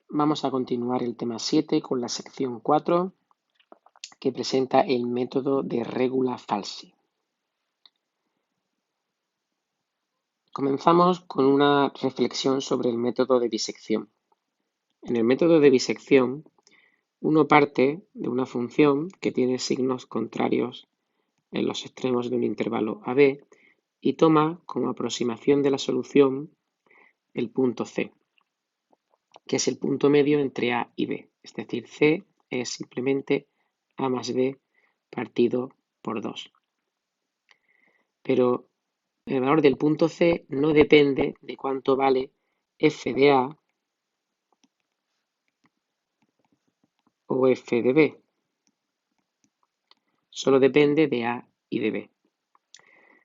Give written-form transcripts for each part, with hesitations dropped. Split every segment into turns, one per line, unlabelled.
Vamos a continuar el tema 7 con la sección 4 que presenta el método de regula falsi. Comenzamos con una reflexión sobre el método de bisección. En el método de bisección, uno parte de una función que tiene signos contrarios en los extremos de un intervalo AB y toma como aproximación de la solución el punto C, que es el punto medio entre A y B. Es decir, C es simplemente A más B partido por 2. Pero el valor del punto C no depende de cuánto vale f de A o f de B. Solo depende de A y de B.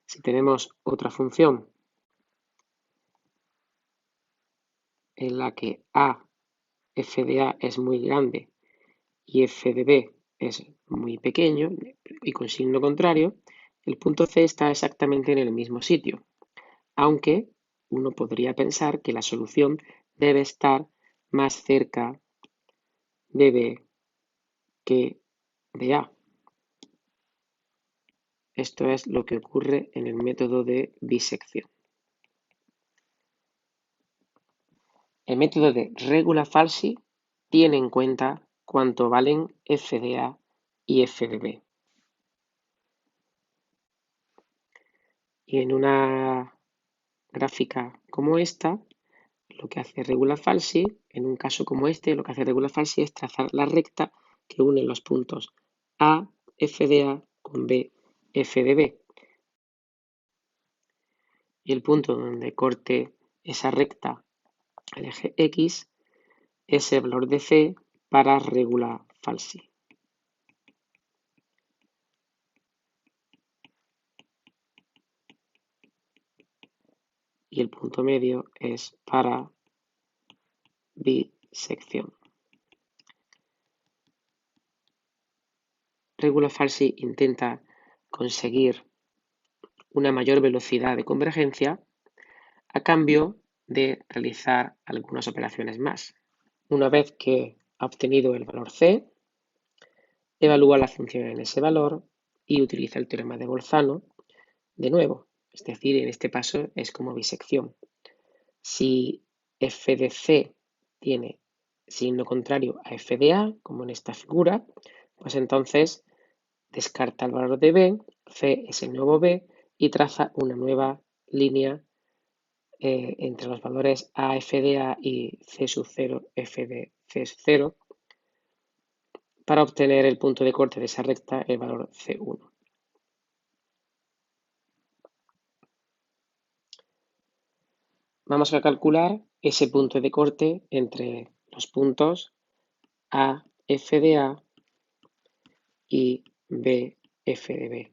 Si tenemos otra función en la que f de A es muy grande y f de B es muy pequeño y con signo contrario, el punto C está exactamente en el mismo sitio, aunque uno podría pensar que la solución debe estar más cerca de B que de A. Esto es lo que ocurre en el método de bisección. El método de regula falsi tiene en cuenta cuánto valen f de A y f de B. Y en una gráfica como esta, lo que hace regula falsi, en un caso como este, lo que hace regula falsi es trazar la recta que une los puntos A, f de A con B, f de B. Y el punto donde corte esa recta el eje X es el valor de C para regula falsi. Y el punto medio es para bisección. Regula falsi intenta conseguir una mayor velocidad de convergencia a cambio de realizar algunas operaciones más. Una vez que ha obtenido el valor C, evalúa la función en ese valor y utiliza el teorema de Bolzano de nuevo. Es decir, en este paso es como bisección. Si f de C tiene signo contrario a f de A, como en esta figura, pues entonces descarta el valor de B, C es el nuevo B y traza una nueva línea entre los valores A f de A y C sub 0 f de C 0 para obtener el punto de corte de esa recta, el valor C1. Vamos a calcular ese punto de corte entre los puntos A f de A y B f de B.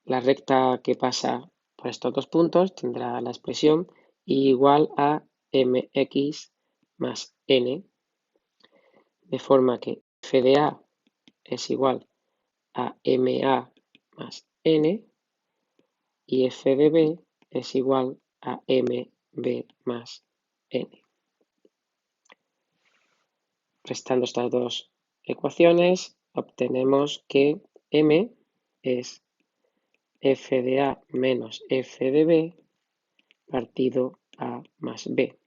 La recta que pasa por estos dos puntos tendrá la expresión y igual a mx más n, de forma que f de A es igual a ma más n y f de B es igual a mb más n. Restando estas dos ecuaciones, obtenemos que m es f de A menos f de B partido A más B.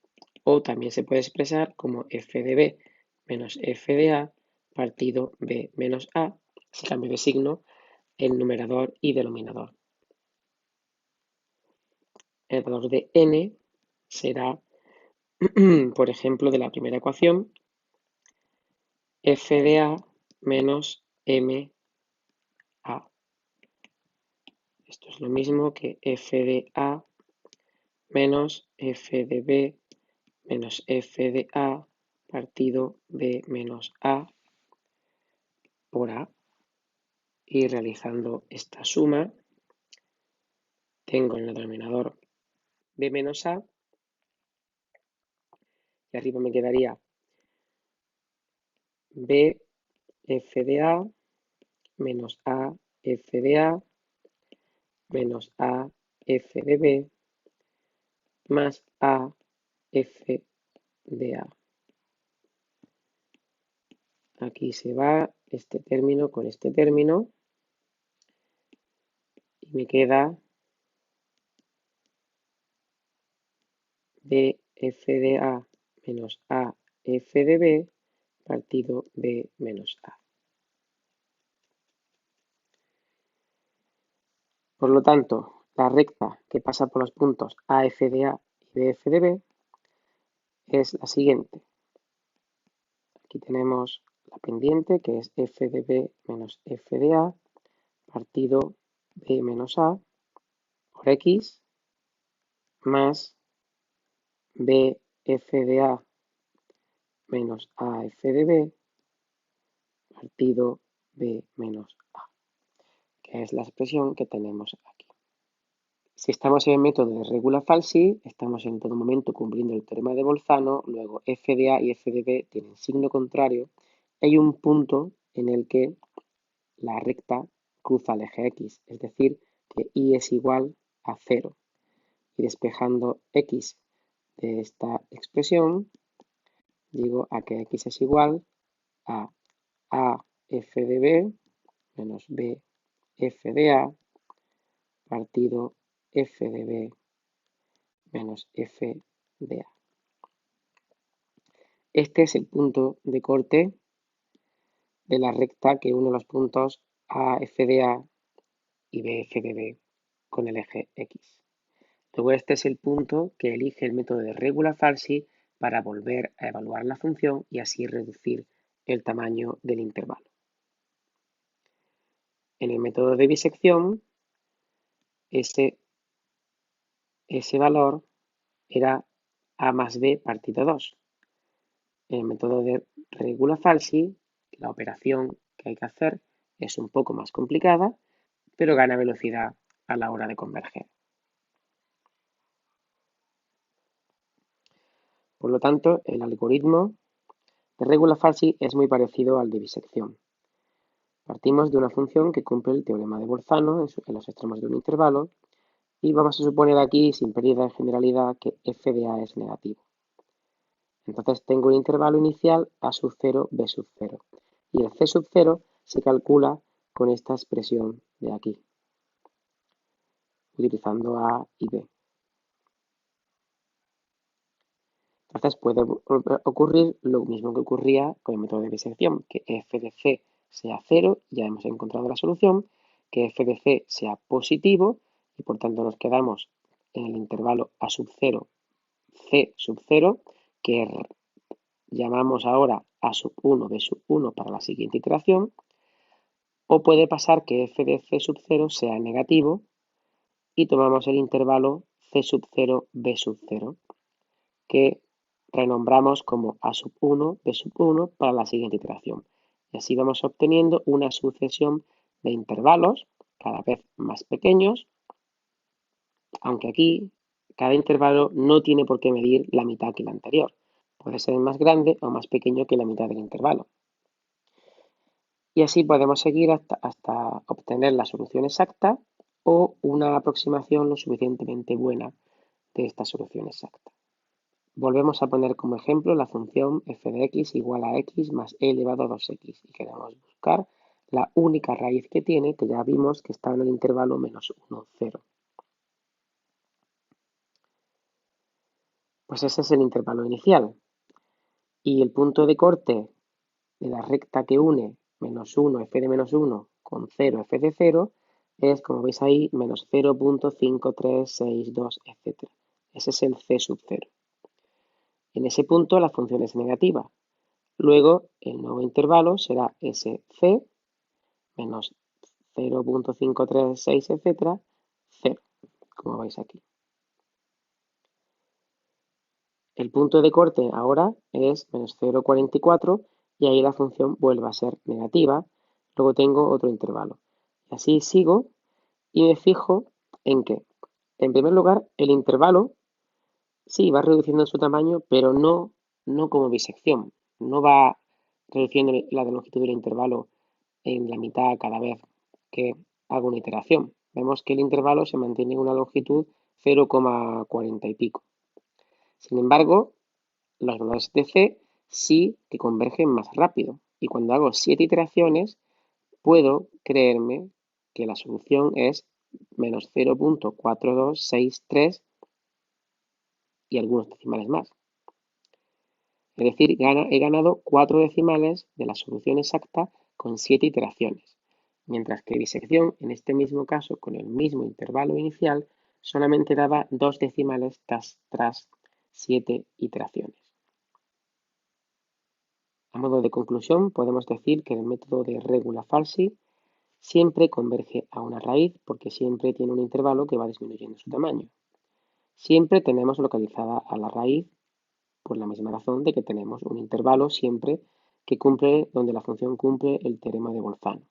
O también se puede expresar como f de B menos f de A partido B menos A, si cambio de signo en numerador y denominador. El valor de n será, por ejemplo, de la primera ecuación, f de A menos m A. Esto es lo mismo que f de A menos f de B menos f de A partido B menos A por A. Y realizando esta suma, tengo en el denominador B menos A y arriba me quedaría B f de A menos A f de A menos A f de B más A f de A. Aquí se va este término con este término y me queda B f de A menos A f de B partido B menos A. Por lo tanto, la recta que pasa por los puntos AF de A y BF de B es la siguiente. Aquí tenemos la pendiente, que es f de B menos f de A partido B menos A por X más B f de A menos A f de B partido B menos A, que es la expresión que tenemos aquí. Si estamos en el método de regula falsi, estamos en todo momento cumpliendo el teorema de Bolzano, luego f de A y f de B tienen signo contrario, hay un punto en el que la recta cruza el eje X, es decir, que Y es igual a 0. Y despejando X de esta expresión, digo a que X es igual a f de B menos B f de A partido f de B menos f de A. Este es el punto de corte de la recta que une los puntos AF de A y BF de B con el eje X. Luego este es el punto que elige el método de regula falsi para volver a evaluar la función y así reducir el tamaño del intervalo. En el método de bisección, ese valor era A más B partido 2. En el método de regula falsi, la operación que hay que hacer es un poco más complicada, pero gana velocidad a la hora de converger. Por lo tanto, el algoritmo de regula falsi es muy parecido al de bisección. Partimos de una función que cumple el teorema de Bolzano en los extremos de un intervalo y vamos a suponer aquí, sin pérdida de generalidad, que f de a es negativo. Entonces tengo un intervalo inicial a sub 0, b sub 0 y el c sub 0 se calcula con esta expresión de aquí, utilizando a y b. Entonces puede ocurrir lo mismo que ocurría con el método de bisección, que f de c sea 0, ya hemos encontrado la solución, que f de c sea positivo y por tanto nos quedamos en el intervalo a sub 0, c sub 0, que llamamos ahora a sub 1, b sub 1 para la siguiente iteración, o puede pasar que f de c sub 0 sea negativo y tomamos el intervalo c sub 0, b sub 0, que renombramos como A sub 1, B sub 1 para la siguiente iteración. Y así vamos obteniendo una sucesión de intervalos cada vez más pequeños, aunque aquí cada intervalo no tiene por qué medir la mitad que el anterior. Puede ser más grande o más pequeño que la mitad del intervalo. Y así podemos seguir hasta obtener la solución exacta o una aproximación lo suficientemente buena de esta solución exacta. Volvemos a poner como ejemplo la función f de x igual a x más e elevado a 2x y queremos buscar la única raíz que tiene, que ya vimos que está en el intervalo menos 1, 0. Pues ese es el intervalo inicial. Y el punto de corte de la recta que une menos 1, f de menos 1 con 0, f de 0, es, como veis ahí, menos 0.5362, etc. Ese es el c sub 0. En ese punto la función es negativa. Luego el nuevo intervalo será sc menos 0.536, etcétera, 0, como veis aquí. El punto de corte ahora es menos 0.44 y ahí la función vuelve a ser negativa. Luego tengo otro intervalo. Y así sigo y me fijo en que, en primer lugar, el intervalo sí va reduciendo su tamaño, pero no como bisección. No va reduciendo la longitud del intervalo en la mitad cada vez que hago una iteración. Vemos que el intervalo se mantiene en una longitud 0,40 y pico. Sin embargo, los valores de C sí que convergen más rápido. Y cuando hago 7 iteraciones, puedo creerme que la solución es menos 0.4263 y algunos decimales más. Es decir, he ganado 4 decimales de la solución exacta con 7 iteraciones, mientras que disección, en este mismo caso, con el mismo intervalo inicial, solamente daba 2 decimales tras 7 iteraciones. A modo de conclusión, podemos decir que el método de regula falsi siempre converge a una raíz porque siempre tiene un intervalo que va disminuyendo su tamaño. Siempre tenemos localizada a la raíz por la misma razón de que tenemos un intervalo siempre que cumple donde la función cumple el teorema de Bolzano.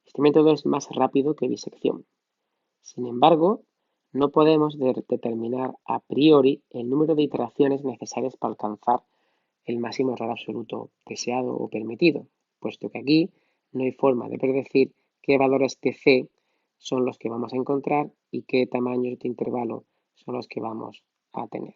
Este método es más rápido que disección. Sin embargo, no podemos determinar a priori el número de iteraciones necesarias para alcanzar el máximo error absoluto deseado o permitido, puesto que aquí no hay forma de predecir qué valores de C son los que vamos a encontrar y qué tamaños de intervalo son los que vamos a tener.